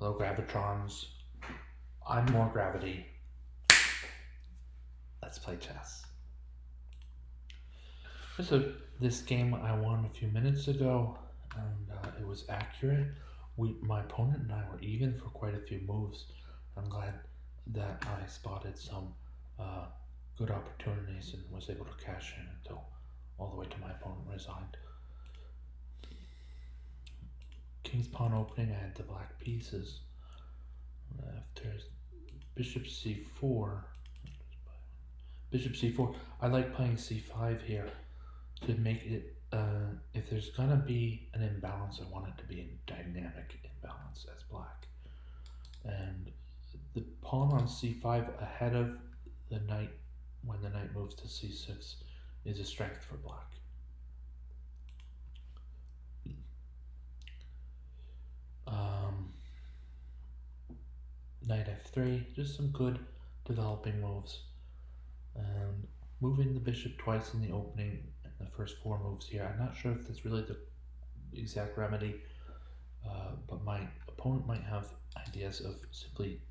Hello, Gravitrons. I'm more gravity. Let's play chess. So this game I won a few minutes ago, and it was accurate. My opponent and I were even for quite a few moves. I'm glad that I spotted some good opportunities and was able to cash in until all the way to my opponent resigned. King's pawn opening, I had the black pieces. After bishop c4, bishop c4, I like playing c5 here to make it, if there's gonna be an imbalance, I want it to be a dynamic imbalance as black. And the pawn on c5 ahead of the knight when the knight moves to c6 is a strength for black. Knight f3, just some good developing moves. And moving the bishop twice in the opening in the first 4 moves here. I'm not sure if that's really the exact remedy, but my opponent might have ideas of simply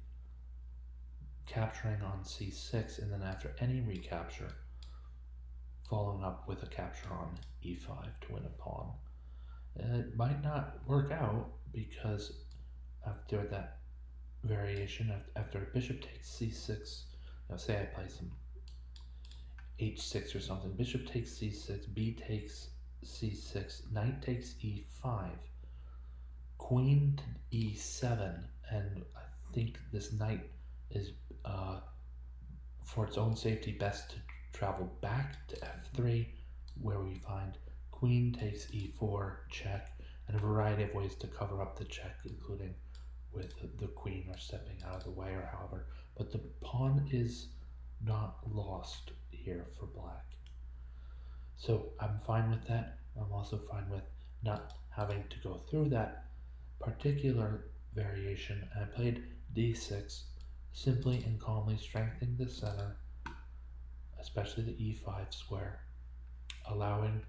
capturing on c6 and then after any recapture following up with a capture on e5 to win a pawn. It might not work out because after that variation, after bishop takes c6, say I play some h6 or something, bishop takes c6, b takes c6, knight takes e5, queen to e7, and I think this knight is, for its own safety, best to travel back to f3, where we find queen takes e4, check, and a variety of ways to cover up the check, including with the queen or stepping out of the way or however. But the pawn is not lost here for black. So I'm fine with that. I'm also fine with not having to go through that particular variation. I played d6, simply and calmly strengthening the center, especially the e5 square, allowing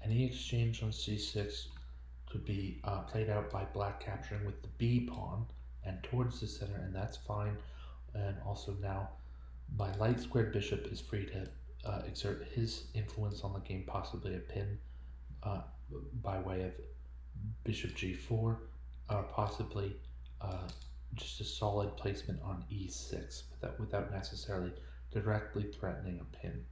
any exchange on c6 to be played out by black capturing with the b pawn and towards the center, and that's fine. And also now my light squared bishop is free to exert his influence on the game, possibly a pin by way of bishop g4, or possibly just a solid placement on e6 without necessarily directly threatening a pin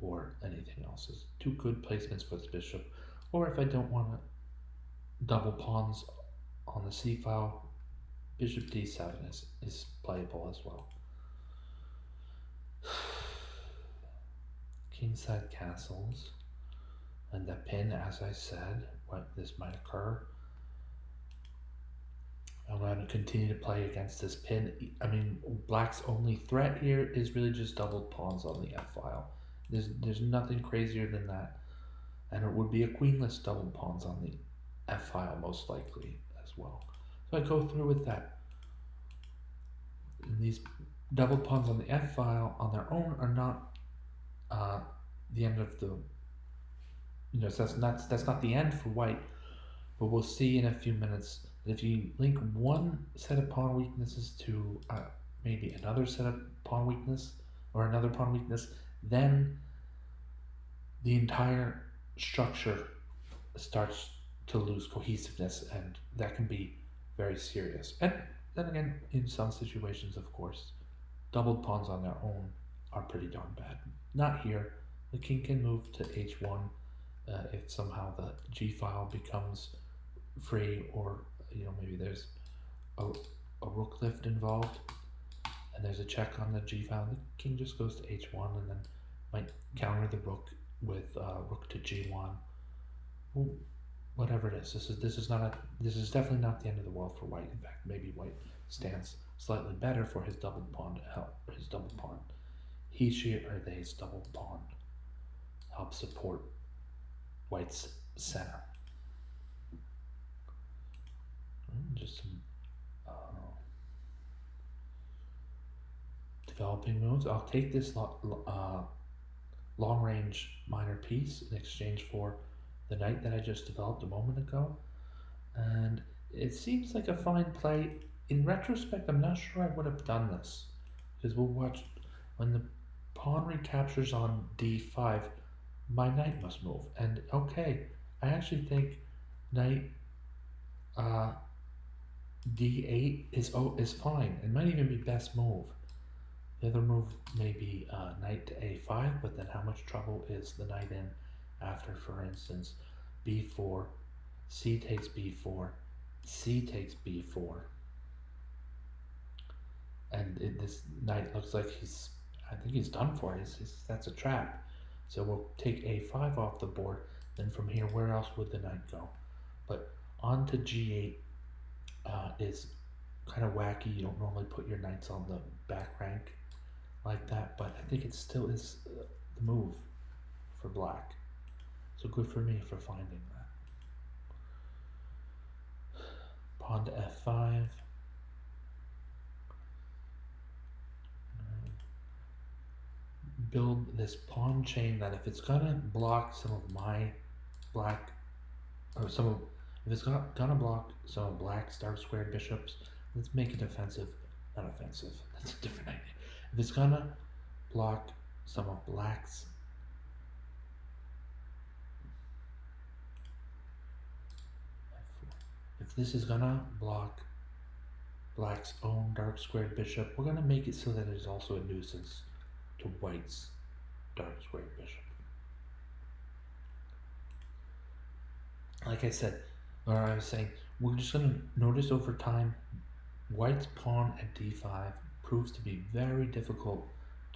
or anything else. It's 2 good placements for this bishop. Or if I don't want to double pawns on the c file, bishop d7 is playable as well. Kingside castles, and the pin, as I said, this might occur. I'm going to continue to play against this pin. I mean, black's only threat here is really just doubled pawns on the f-file. There's nothing crazier than that. And it would be a queenless doubled pawns on the f-file most likely as well. So I go through with that. And these double pawns on the f-file on their own are not the end of the, so that's not the end for white, but we'll see in a few minutes that if you link one set of pawn weaknesses to maybe another set of pawn weakness or another pawn weakness, then the entire structure starts to lose cohesiveness, and that can be very serious. And then again, in some situations, of course, doubled pawns on their own are pretty darn bad. Not here. The king can move to h1 if somehow the g-file becomes free, or maybe there's a rook lift involved and there's a check on the g-file. The king just goes to h1 and then might counter the rook with rook to g1. Well, whatever it is, this is definitely not the end of the world for white. In fact, maybe white stands slightly better for his double pawn to help his double pawn. He, she, or they's double pawn help support white's center. Just some developing moves. I'll take this long-range minor piece in exchange for the knight that I just developed a moment ago. And It seems like a fine play. In retrospect, I'm not sure I would have done this because we'll watch when the pawn recaptures on d5. My knight must move, and okay, I actually think knight uh, d8 is fine. It might even be best move. The other move may be knight to a5, but then how much trouble is the knight in after, for instance, b4, c takes b4, c takes b4, and this knight looks like I think he's done for. That's a trap. So we'll take a5 off the board. Then from here, where else would the knight go? But on to g8 is kind of wacky. You don't normally put your knights on the back rank like that, but I think it still is the move for black. So good for me for finding that. Pawn to f5. Build this pawn chain that if it's gonna block some of my black, or some of, if it's gonna block some of black's dark squared bishops, let's make it offensive. Not offensive, that's a different idea. If it's gonna block some of black's if this is gonna block black's own dark squared bishop, we're gonna make it so that it is also a nuisance to white's dark squared bishop. Like I said, or I was saying, we're just gonna notice over time, white's pawn at d5 proves to be very difficult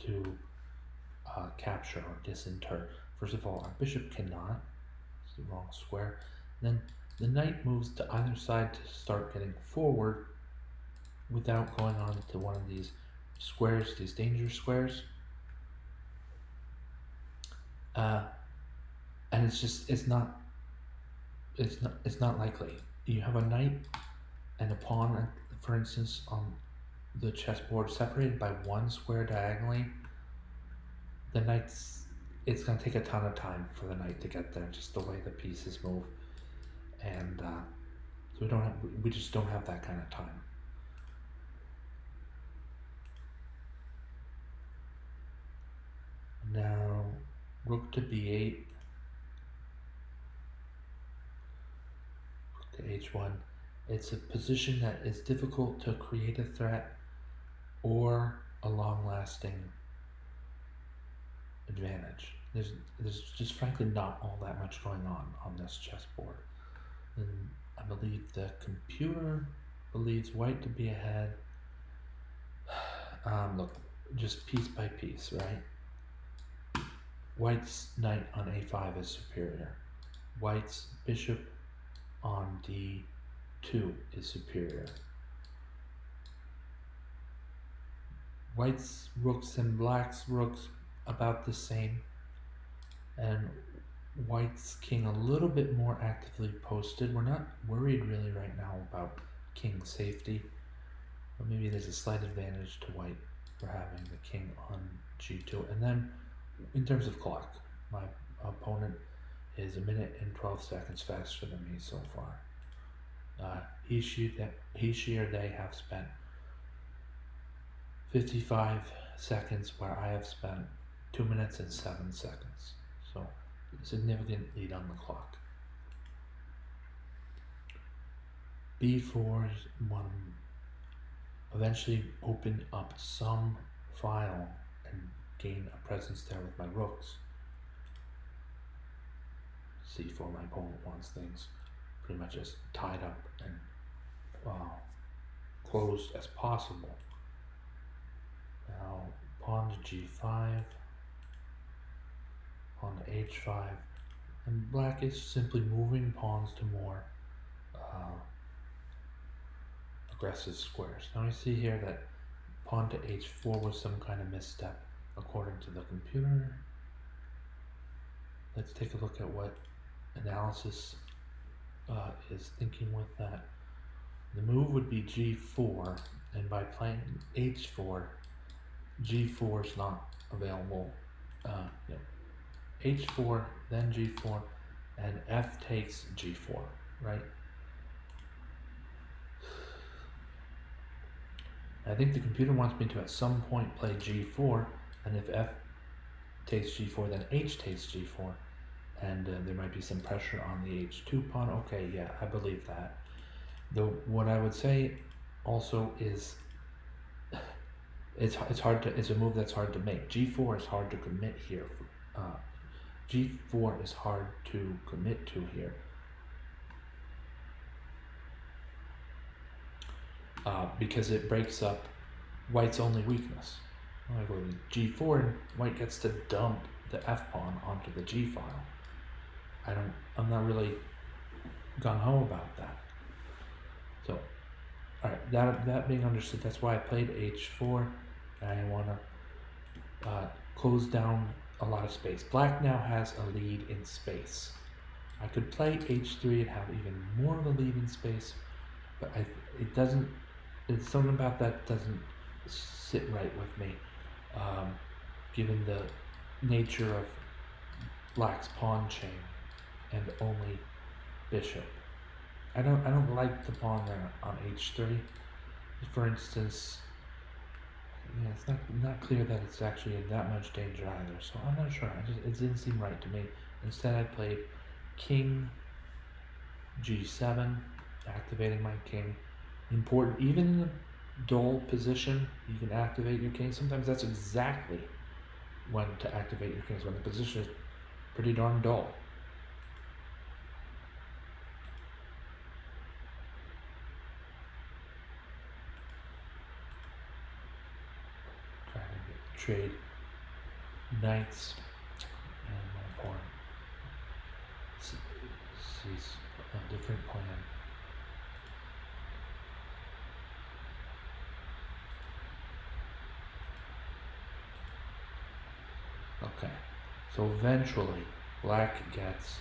to capture or disinter. First of all, our bishop cannot. It's the wrong square. Then the knight moves to either side to start getting forward without going on to one of these squares, these danger squares. And it's not likely. You have a knight and a pawn, for instance, on the chessboard separated by one square diagonally. The knight's, it's going to take a ton of time for the knight to get there, just the way the pieces move, and so we just don't have that kind of time. Now, rook to b8, rook to h1. It's a position that is difficult to create a threat or a long-lasting advantage. There's just frankly not all that much going on this chessboard. And I believe the computer believes white to be ahead. Look, just piece by piece, right? White's knight on a5 is superior. White's bishop on d2 is superior. White's rooks and black's rooks about the same, and white's king a little bit more actively posted. We're not worried really right now about king safety, but maybe there's a slight advantage to white for having the king on g2. And then in terms of clock, my opponent is 1 minute and 12 seconds faster than me so far. He, she, or they have spent 55 seconds where I have spent 2 minutes and 7 seconds. So significant lead on the clock. b4 is one. Eventually open up some file and gain a presence there with my rooks. c4, my opponent wants things pretty much as tied up and closed as possible. Now pawn to g5, pawn to h5, and black is simply moving pawns to more aggressive squares. Now I see here that pawn to h4 was some kind of misstep according to the computer. Let's take a look at what analysis is thinking with that. The move would be g4, and by playing h4, g4 is not available. H4, then g4, and f takes g4, right? I think the computer wants me to at some point play g4, and if f takes g4, then h takes g4, and there might be some pressure on the h2 pawn. Okay, yeah, I believe that. Though what I would say also is it's hard to, it's a move that's hard to make. G4 is hard to commit here. G4 is hard to commit to here. Because it breaks up white's only weakness. I go to G4 and white gets to dump the F pawn onto the G file. I'm not really gung-ho about that. So, alright, that being understood, that's why I played H4, and I want to close down a lot of space. Black now has a lead in space. I could play H3 and have even more of a lead in space, but it's something about that doesn't sit right with me, given the nature of black's pawn chain and only bishop. I don't like the pawn there on h3. For instance, yeah, it's not clear that it's actually in that much danger either. So I'm not sure. It didn't seem right to me. Instead, I played king g7, activating my king. Important, even in a dull position, you can activate your king. Sometimes that's exactly when to activate your kings, when the position is pretty darn dull. Trying to trade knights, and my pawn sees a different plan. Okay, so eventually black gets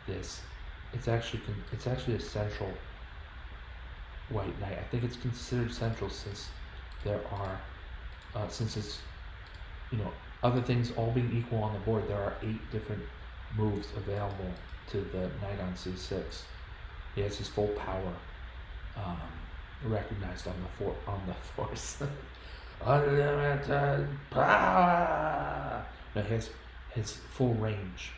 this. It's actually a central white knight. I think it's considered central since there are since it's, other things all being equal on the board, there are 8 different moves available to the knight on c6. He has his full power recognized on the force. Unlimited power. Now his full range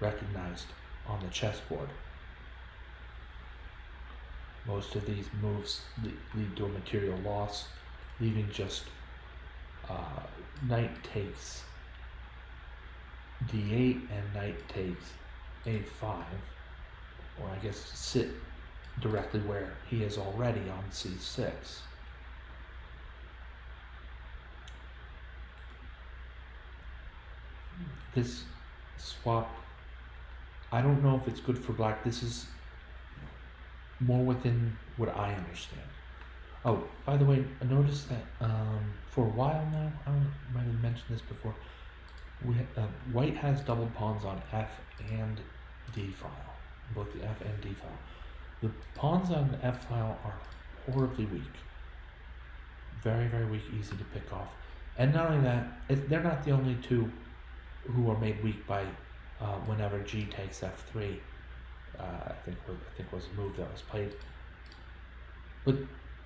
recognized on the chessboard. Most of these moves lead to a material loss, leaving just knight takes d8 and knight takes a5, or I guess sit directly where he is already on c6. This swap, I don't know if it's good for black. This is more within what I understand. Oh, by the way, I noticed that for a while now, I might have mentioned this before, white has double pawns on F and D file, both the F and D file. The pawns on the F file are horribly weak. Very, very weak, easy to pick off. And not only that, they're not the only two who are made weak by whenever G takes F3. I think was a move that was played. But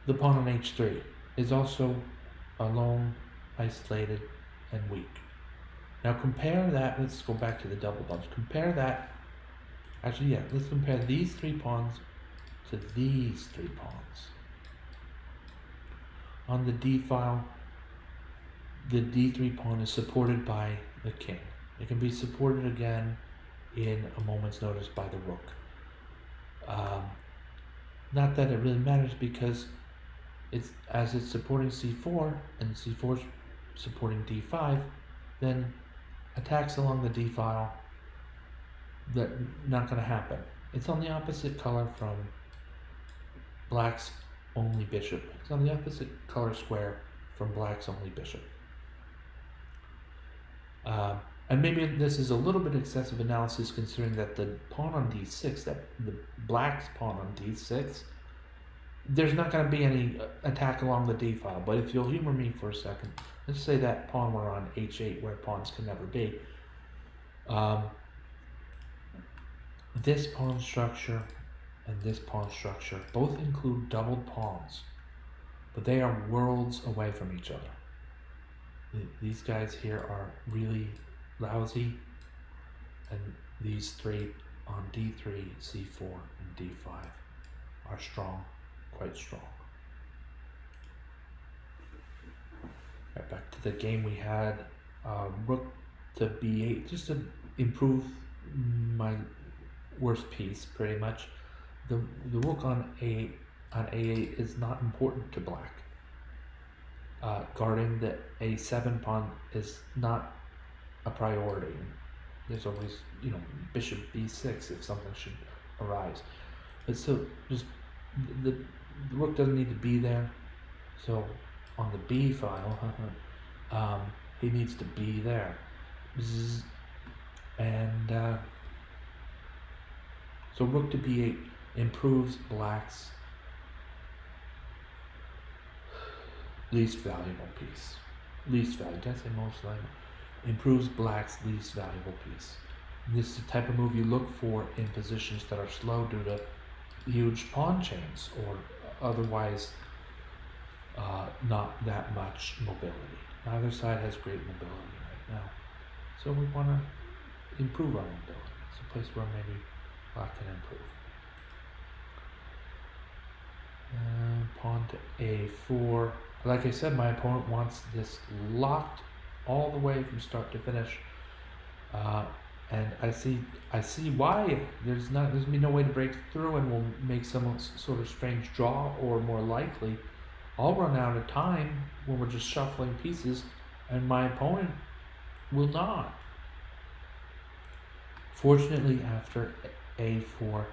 the pawn on H3 is also alone, isolated, and weak. Now compare that, let's go back to the double bumps. Let's compare these 3 pawns to these 3 pawns. On the D file, the D3 pawn is supported by the king. It can be supported again in a moment's notice by the rook. Not that it really matters, because it's supporting c4 and c4 is supporting d5, then attacks along the d file, that not going to happen. It's on the opposite color from black's only bishop. It's on the opposite color square from black's only bishop. And maybe this is a little bit excessive analysis, considering that the pawn on d6, that the black's pawn on d6, there's not going to be any attack along the d file. But if you'll humor me for a second, let's say that pawn were on h8, where pawns can never be. This pawn structure and this pawn structure both include doubled pawns but they are worlds away from each other. These guys here are really lousy, and these three on d3, c4, and d5 are strong, quite strong. Right, back to the game we had. Rook to b8, just to improve my worst piece, pretty much. The rook on a8 is not important to black. Guarding the a7 pawn is not a priority. There's always, bishop b6 if something should arise. But still, just the rook doesn't need to be there. So on the b file, he needs to be there. And so rook to b8 improves black's least valuable piece. Least valuable, did I say most valuable? Improves black's least valuable piece. This is the type of move you look for in positions that are slow due to huge pawn chains or otherwise not that much mobility. Neither side has great mobility right now. So we want to improve our mobility. It's a place where maybe black can improve. Pawn to a4. Like I said, my opponent wants this locked all the way from start to finish, and I see why. There's gonna be no way to break through, and we'll make some sort of strange draw, or more likely, I'll run out of time when we're just shuffling pieces, and my opponent will not. Fortunately, after a4,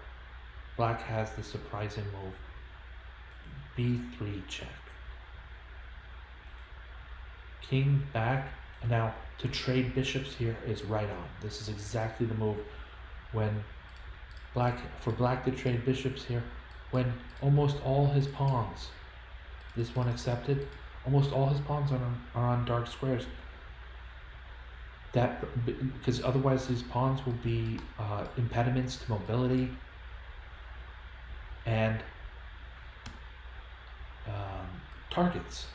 black has the surprising move b3 check. King back, and now to trade bishops here is right on. This is exactly the move when black to trade bishops here, when almost all his pawns, this one accepted, almost all his pawns are on dark squares. That, because otherwise these pawns will be impediments to mobility and targets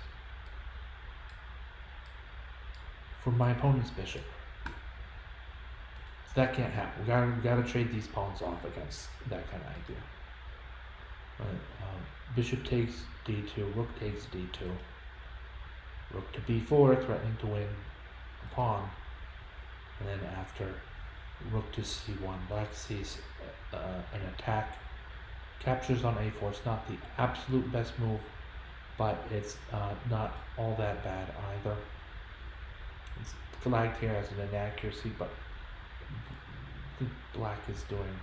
for my opponent's bishop. So that can't happen. We gotta trade these pawns off against that kind of idea. Right. Bishop takes d2, rook takes d2, rook to b4, threatening to win a pawn, and then after rook to c1, black sees an attack, captures on a4. It's not the absolute best move, but it's not all that bad either. It's flagged here as an inaccuracy, but I think black is doing.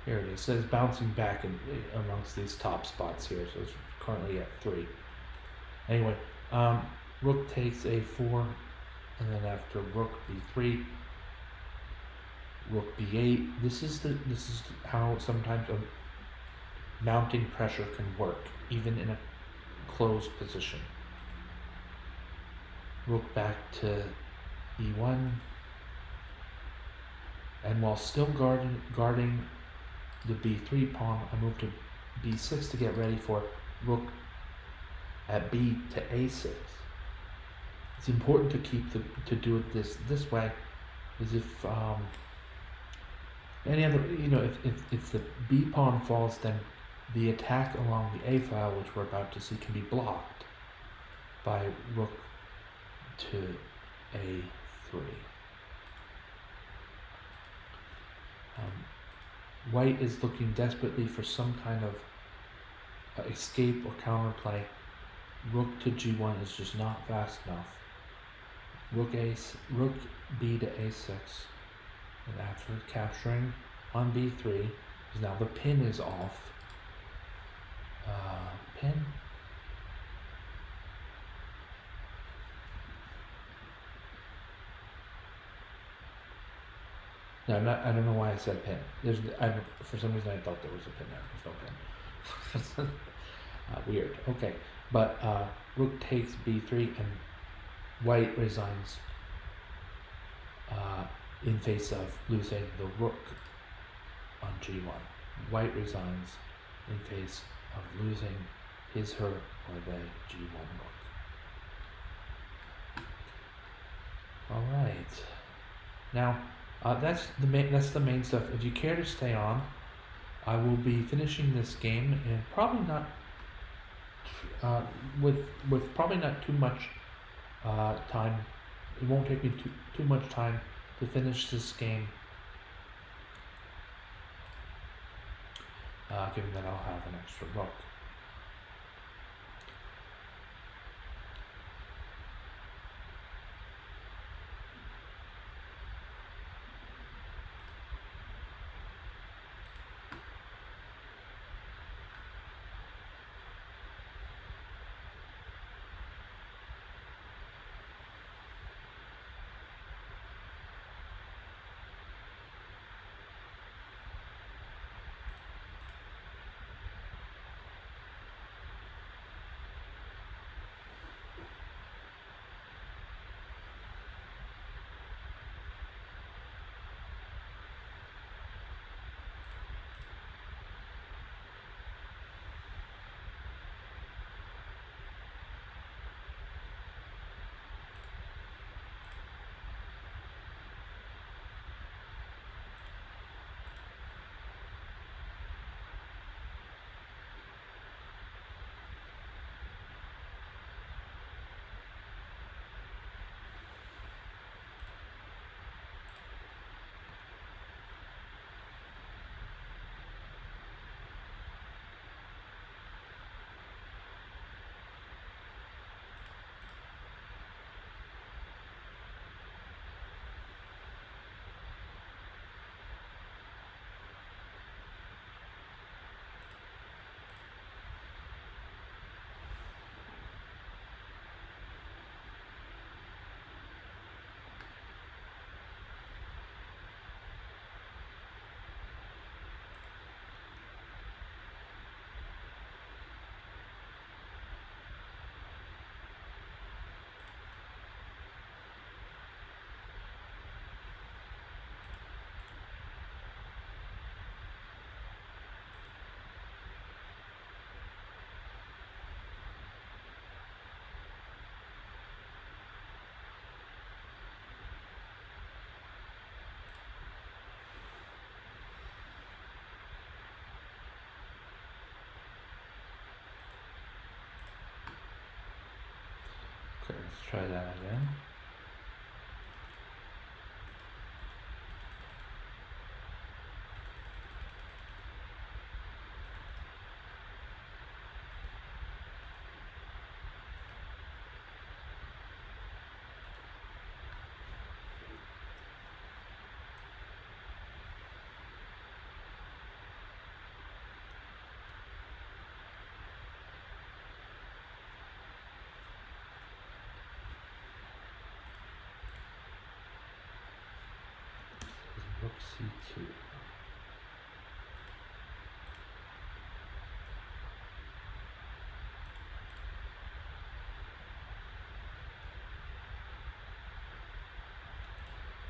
Here it is. It says bouncing back amongst these top spots here, so it's currently at 3. Anyway, rook takes a4, and then after rook b3, rook b8. This is how sometimes a mounting pressure can work, even in a closed position. Rook back to e1, and while still guarding the b3 pawn, I move to b6 to get ready for rook at b to a6. It's important to do it this way, is if any other, if the b pawn falls, then the attack along the a file, which we're about to see, can be blocked by rook to a3. White is looking desperately for some kind of escape or counterplay. Rook to g1 is just not fast enough. Rook b to a6, and after capturing on b3, because now the pin is off. Pin. No, I don't know why I said pin. For some reason I thought there was a pin there. There's no pin. Weird. Okay, but rook takes b3, and white resigns in face of losing the rook on g1. White resigns in case of losing his, her, or they G1 rook. All right. Now, that's the main stuff. If you care to stay on, I will be finishing this game and probably not with probably not too much time. It won't take me too much time to finish this game. Given that I'll have an extra rook. Okay, let's try that again. Rook C2.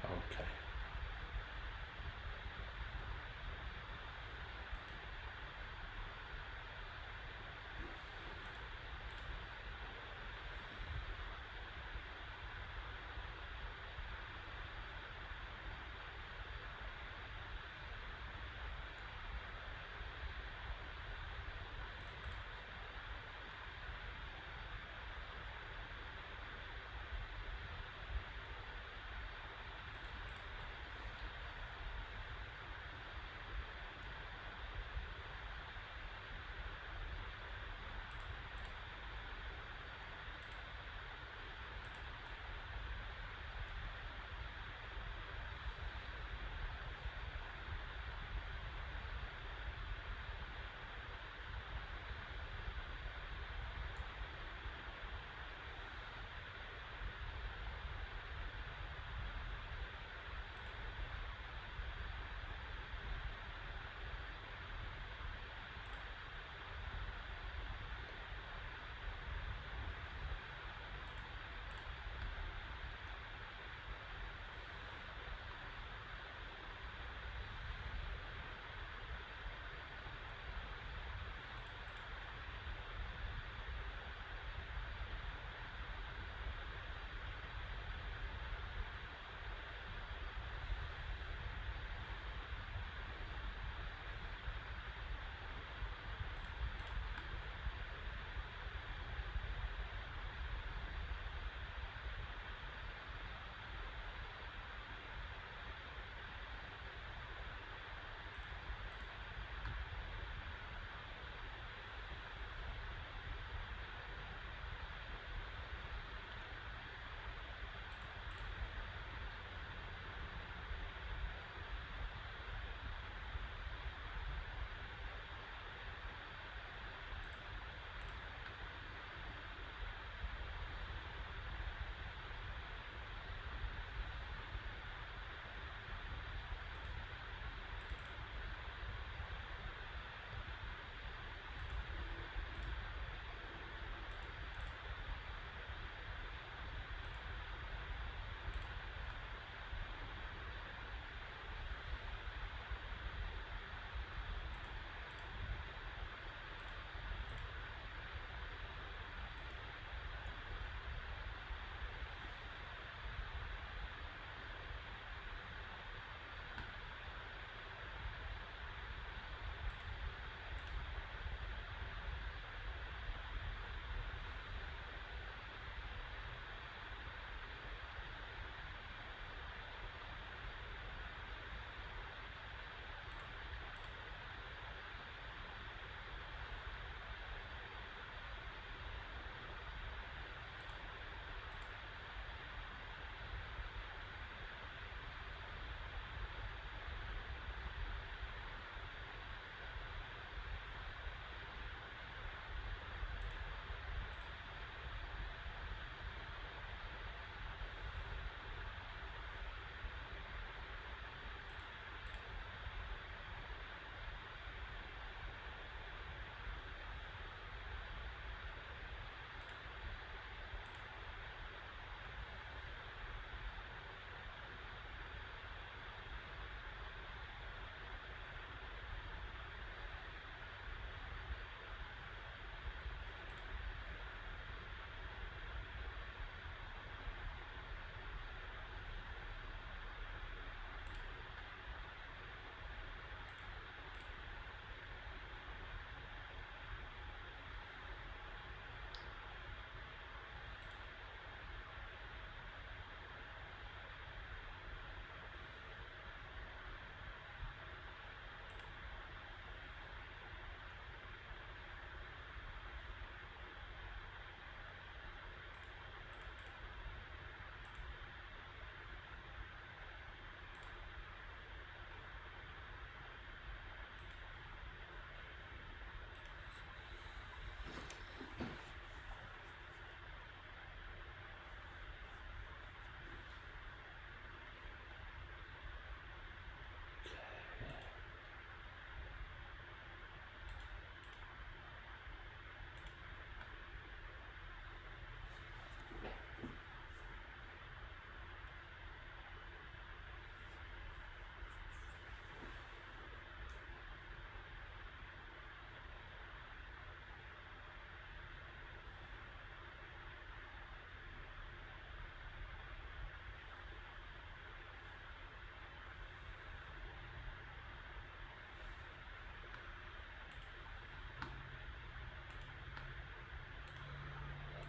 Okay.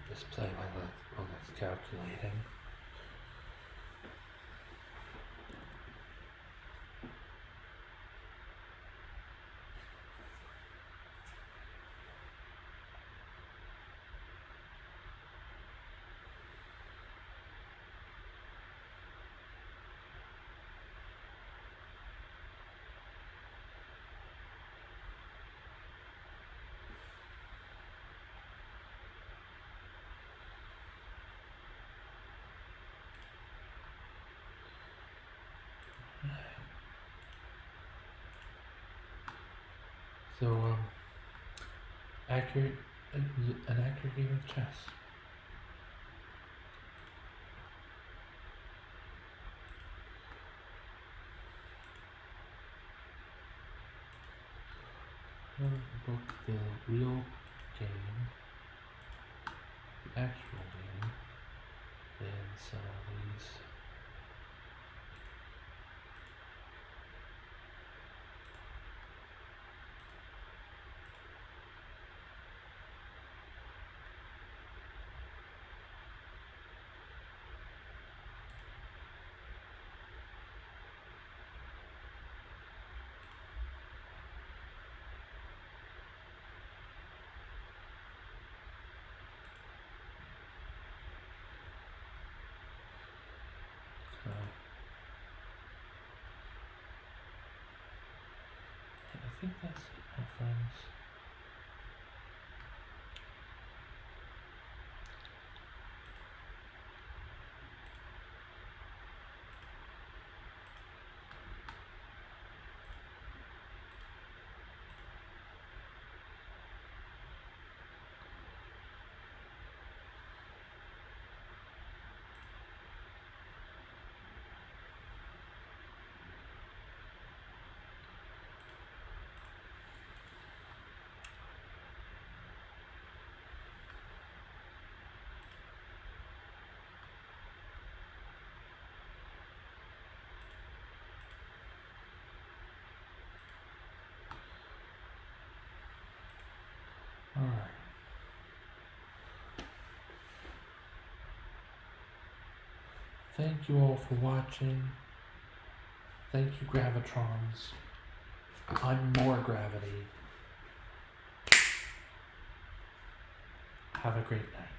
display while it's calculating. So, an accurate game of chess. Book the real game, the actual game, and some of these. I think that's it, my friends. Alright. Thank you all for watching. Thank you, Gravitrons. I'm more gravity. Have a great night.